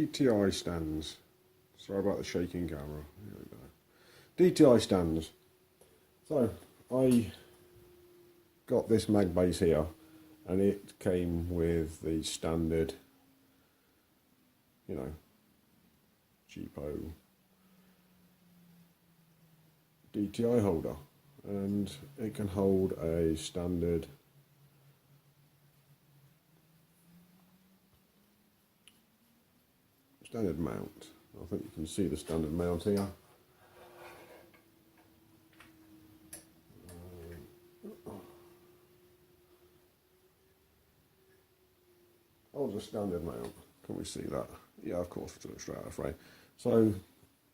DTI stands. Sorry about the shaking camera. Here we go. DTI stands. So I got this mag base here, and it came with the standard, you know, cheapo DTI holder, and it can hold a standard mount. I think you can see the standard mount here. Holds a standard mount. Can we see that? Yeah, of course, we took it straight out of frame. So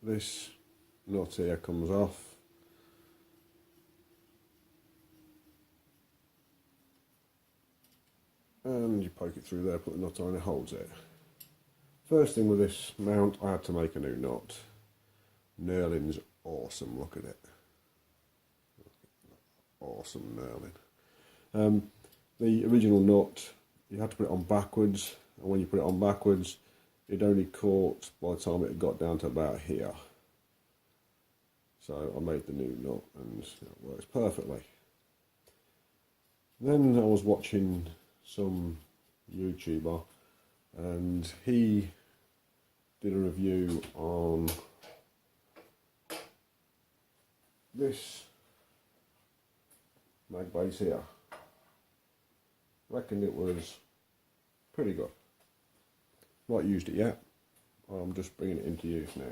this nut here comes off. And you poke it through there, put the nut on, it holds it. First thing with this mount, I had to make a new nut. Knurling's awesome, look at it. Awesome knurling. The original nut, you had to put it on backwards, and when you put it on backwards, it only caught by the time it got down to about here. So I made the new nut, and it works perfectly. Then I was watching some YouTuber, and he did a review on this mag base here. Reckoned it was pretty good. Not used it yet. I'm just bringing it into use now.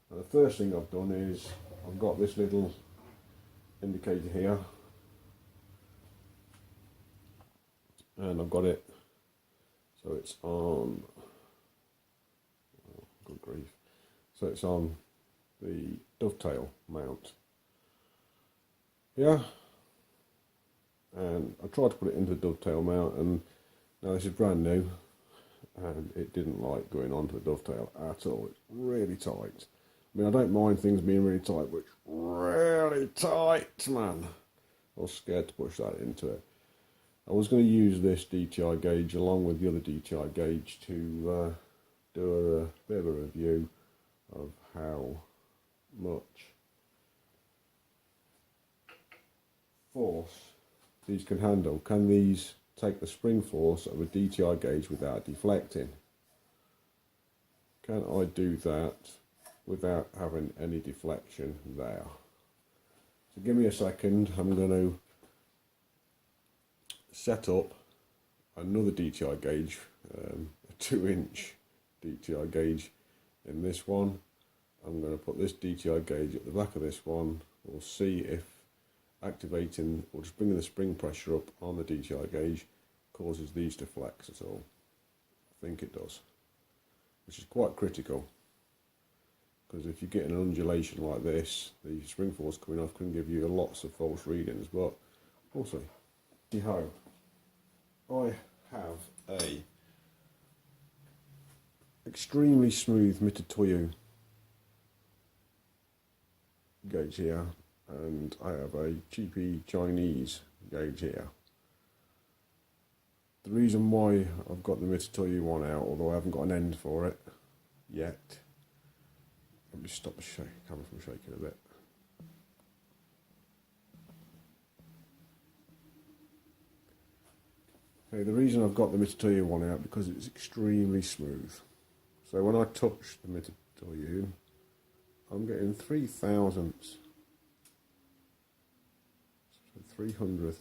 And the first thing I've done is I've got this little indicator here, and I've got it so it's on, oh, good grief, so it's on the dovetail mount here, and I tried to put it into the dovetail mount, and now this is brand new, and it didn't like going onto the dovetail at all. It's really tight. I mean, I don't mind things being really tight, but it's really tight, man. I was scared to push that into it. I was going to use this DTI gauge along with the other DTI gauge to do a bit of a review of how much force these can handle. Can these take the spring force of a DTI gauge without deflecting? Can I do that without having any deflection there? So give me a second. I'm going to set up another DTI gauge, a 2-inch DTI gauge in this one. I'm going to put this DTI gauge at the back of this one. We'll see if activating or just bringing the spring pressure up on the DTI gauge causes these to flex at all. I think it does, which is quite critical, because if you get an undulation like this, the spring force coming off can give you lots of false readings, but we'll see. Anyhow, I have a extremely smooth Mitutoyo gauge here, and I have a cheapy Chinese gauge here. The reason why I've got the Mitutoyo one out, although I haven't got an end for it yet, let me stop the camera from shaking a bit. Okay, the reason I've got the Mitutoyo one out because it's extremely smooth. So when I touch the Mitutoyo, I'm getting 3/1000, 3/100.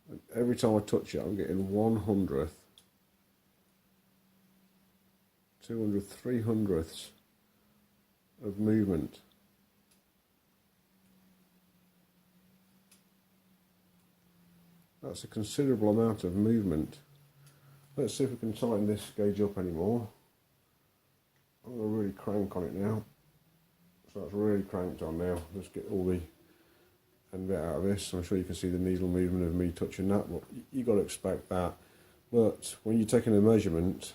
And every time I touch it, I'm getting 1/100, 200, 3/100 of movement. That's a considerable amount of movement. Let's see if we can tighten this gauge up anymore. I'm going to really crank on it now. So it's really cranked on now. Let's get all the end bit out of this. I'm sure you can see the needle movement of me touching that, but you've got to expect that. But when you're taking a measurement,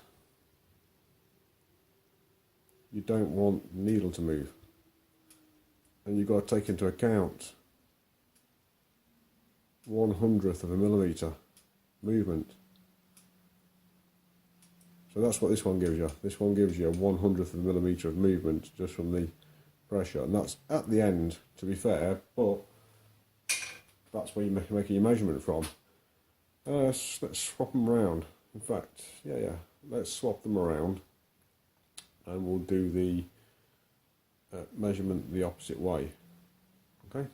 you don't want the needle to move. And you've got to take into account 1/100th of a millimetre movement. So So that's what this one gives you. This one gives you a 1/100th of a millimetre of movement just from the pressure, and that's at the end, to be fair, but that's where you're making your measurement from. Let's swap them around. In fact, yeah, let's swap them around, and we'll do the measurement the opposite way. Okay.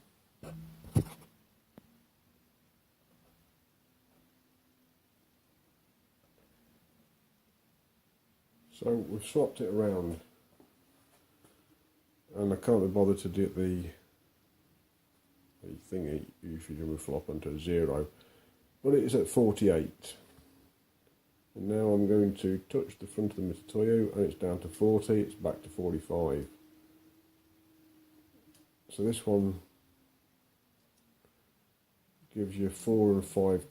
So we've swapped it around, and I can't be bothered to do the thingy. Usually we flop onto 0, but it is at 48. And now I'm going to touch the front of the Mitutoyo, and it's down to 40. It's back to 45. So this one gives you 4 and 5.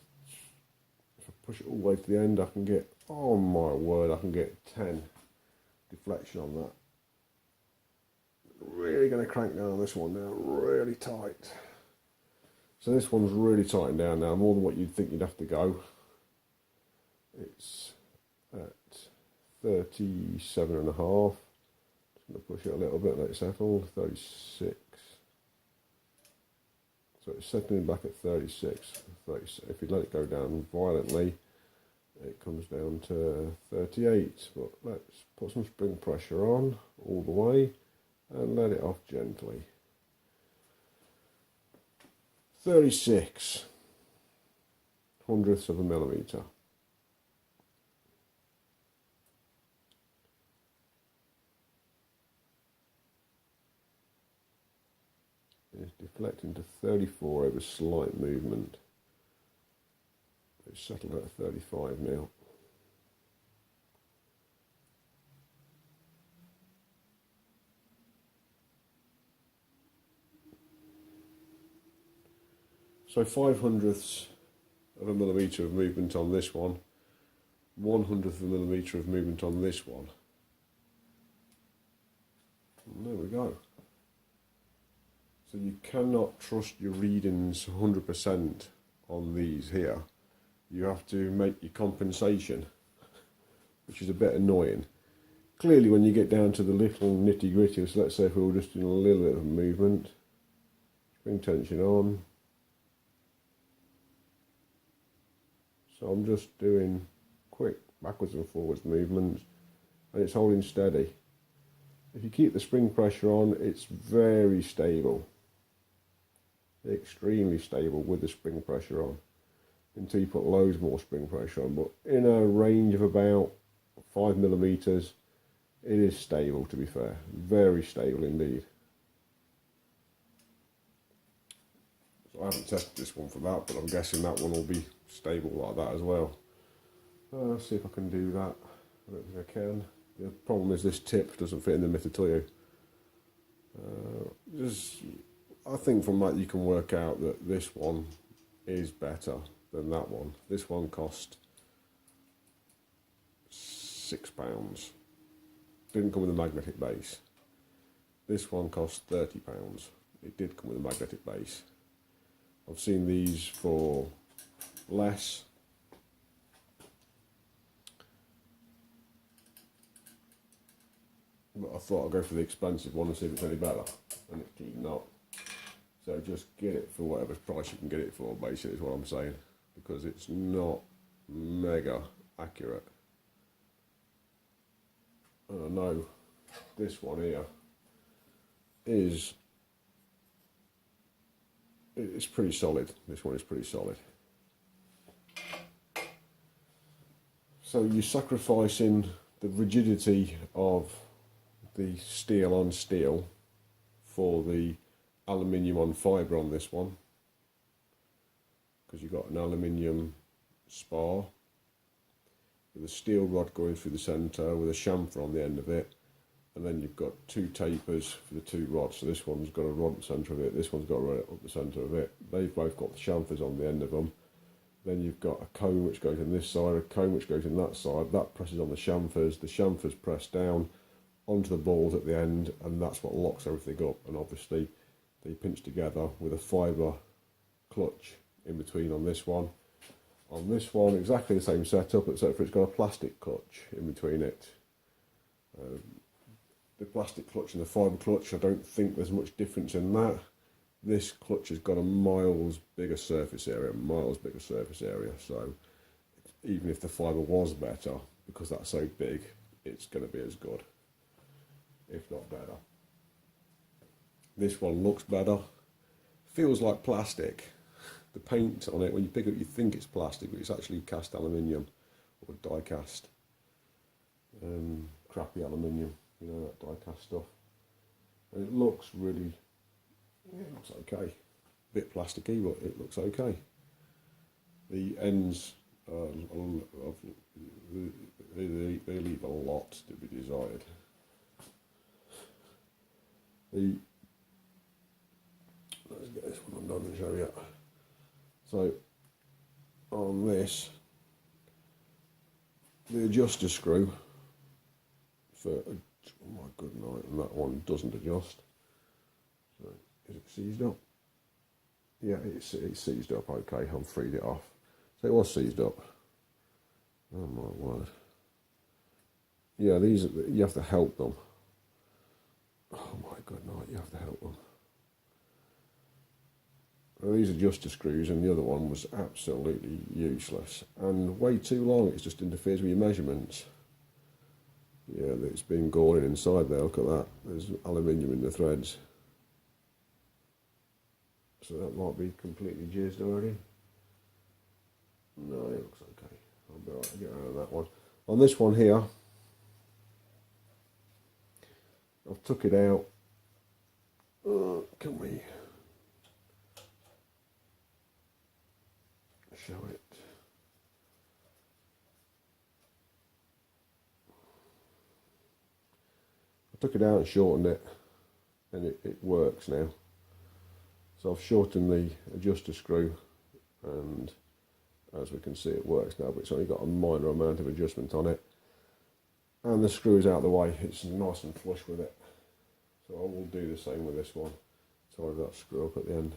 If I push it all the way to the end, I can get, oh my word, I can get 10 deflection on that. Really going to crank down on this one now, really tight. So this one's really tightened down now, more than what you'd think you'd have to go. It's at 37 and a half. Just going to push it a little bit, let it settle. 36. So it's settling back at 36. If you let it go down violently, it comes down to 38. But let's put some spring pressure on all the way and let it off gently. 36 hundredths of a millimetre. It's deflecting to 34 over slight movement. It's settled at 35 now. So 5/100ths of a millimetre of movement on this one, 1/100th of a millimetre of movement on this one. And there we go. So you cannot trust your readings 100% on these here. You have to make your compensation, which is a bit annoying. Clearly when you get down to the little nitty gritty, so let's say if we were just doing a little bit of movement, spring tension on. So I'm just doing quick backwards and forwards movements, and it's holding steady. If you keep the spring pressure on, it's very stable. Extremely stable with the spring pressure on, until you put loads more spring pressure on. But in a range of about 5 millimeters, it is stable, to be fair. Very stable indeed. So I haven't tested this one for that, but I'm guessing that one will be stable like that as well. Let's see if I can do that. I don't think I can. The problem is this tip doesn't fit in the Mitutoyo. I think from that you can work out that this one is better than that one. This one cost £6. Didn't come with a magnetic base. This one cost £30. It did come with a magnetic base. I've seen these for less. But I thought I'd go for the expensive one and see if it's any better. And it's just not. So just get it for whatever price you can get it for, basically, is what I'm saying. Because it's not mega accurate. And I know this one here it's pretty solid. This one is pretty solid. So you're sacrificing the rigidity of the steel on steel for the aluminium on fibre on this one, because you've got an aluminium spar with a steel rod going through the centre with a chamfer on the end of it, and then you've got two tapers for the two rods. So this one's got a rod at the centre of it, this one's got a rod up the centre of it. They've both got the chamfers on the end of them. Then you've got a cone which goes in this side, a cone which goes in that side. That presses on the chamfers press down onto the balls at the end, and that's what locks everything up. And obviously they pinch together with a fibre clutch in between on this one, On this one, exactly the same setup, except for it's got a plastic clutch in between it. The plastic clutch and the fibre clutch, I don't think there's much difference in that. This clutch has got a miles bigger surface area, so even if the fibre was better, because that's so big, it's going to be as good, if not better. This one looks better, feels like plastic. The paint on it, when you pick it up, you think it's plastic, but it's actually cast aluminium or die cast. Crappy aluminium, you know, that die cast stuff. And it looks really, yeah, it looks okay. A bit plasticky, but it looks okay. The ends, they leave a lot to be desired. Let's get this one undone and show you. So on this, the adjuster screw for, oh my good night, and that one doesn't adjust. So is it seized up? Yeah, it's seized up. Okay, I've freed it off. So it was seized up. Oh my word. Yeah, these, you have to help them. Oh my good night, you have to help them. Well, these adjuster screws, and the other one was absolutely useless and way too long. It just interferes with your measurements. Yeah, it's been goring inside there. Look at that. There's aluminium in the threads. So that might be completely jizzed already. No, it looks okay. I'll be alright to get rid of that one. On this one here, I've took it out. Can we show it? I took it out and shortened it, and it works now. So I've shortened the adjuster screw, and as we can see, it works now, but it's only got a minor amount of adjustment on it. And the screw is out of the way, it's nice and flush with it. So I will do the same with this one. Tidy that screw up at the end.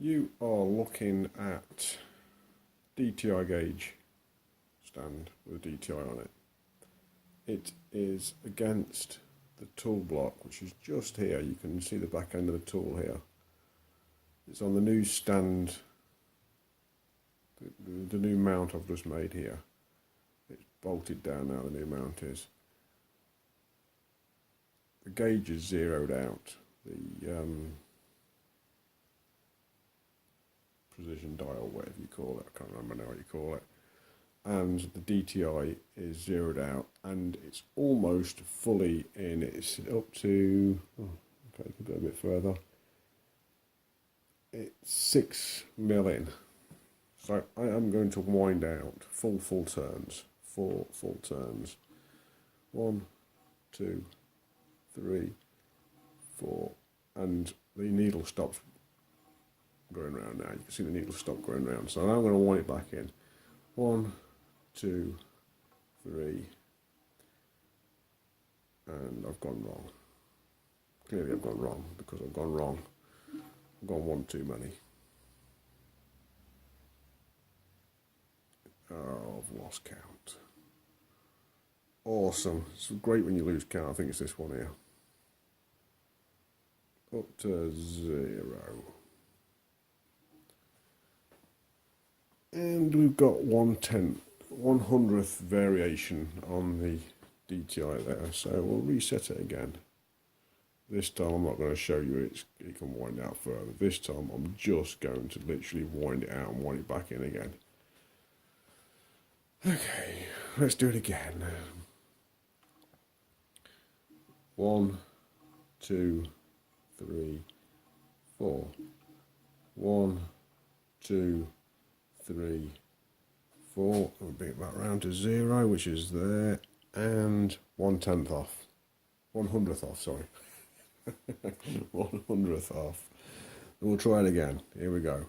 You are looking at DTI gauge stand with a DTI on it. It is against the tool block, which is just here. You can see the back end of the tool here. It's on the new stand, the new mount I've just made here. It's bolted down now, the new mount is. The gauge is zeroed out. The precision dial, whatever you call it, I can't remember now what you call it. And the DTI is zeroed out, and it's almost fully in. It's up to, oh, okay, could go a bit further. It's 6 mil in. So I am going to wind out full turns, 4 full turns. 1, 2, 3, 4, and the needle stops going round now. You can see the needle stop going round. So now I'm going to wind it back in. 1, 2, 3, and I've gone wrong. Clearly I've gone wrong, because I've gone wrong. I've gone one too many. Oh, I've lost count. Awesome. It's great when you lose count. I think it's this one here. Up to 0. And we've got 1/100th variation on the DTI there, so we'll reset it again. This time I'm not going to show you it can wind out further. This time I'm just going to literally wind it out and wind it back in again. Okay, let's do it again. 1, 2, 3, 4. 1, 2, 3, 4. We'll bring it back round to 0, which is there, and 1/10 off. 100th off, sorry. 100th off. And we'll try it again. Here we go.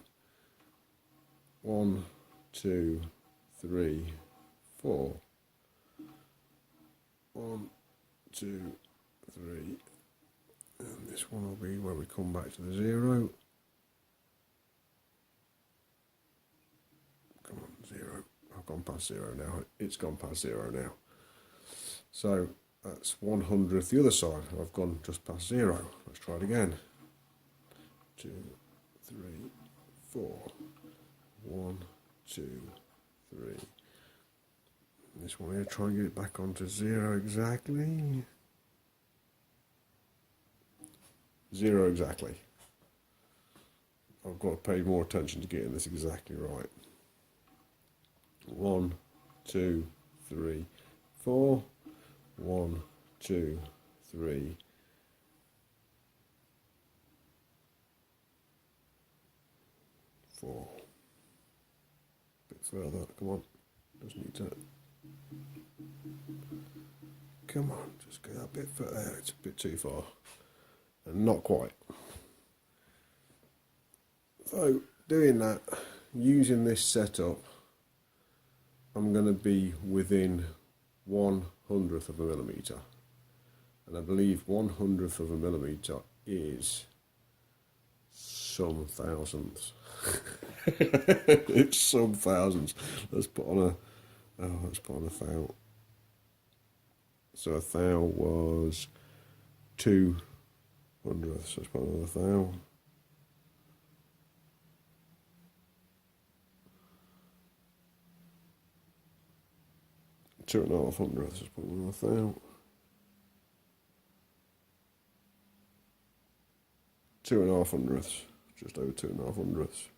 1, 2, 3, 4. 1, 2, 3. And this this one will be where we come back to the 0. Come on, 0. I've gone past 0 now. It's gone past 0 now. So that's 1/100th the other side. I've gone just past 0. Let's try it again. 2, 3, 4. 1, 2, 3. This one here, try and get it back onto 0 exactly. 0 exactly. I've got to pay more attention to getting this exactly right. 1, 2, 3, 4. 1, 2, 3. 4. A bit further, come on. Just need to. Come on, just go that bit further. It's a bit too far. And not quite. So, doing that, using this setup, I'm going to be within 1/100th of a millimetre. And I believe 1/100th of a millimetre is some thousandths. It's some thousands. Let's put on a thou. So a thou was 2/100ths. Let's put another thou. Two and a half hundredths. Let's put another thou. 2.5 hundredths. Just over 2.5 hundredths.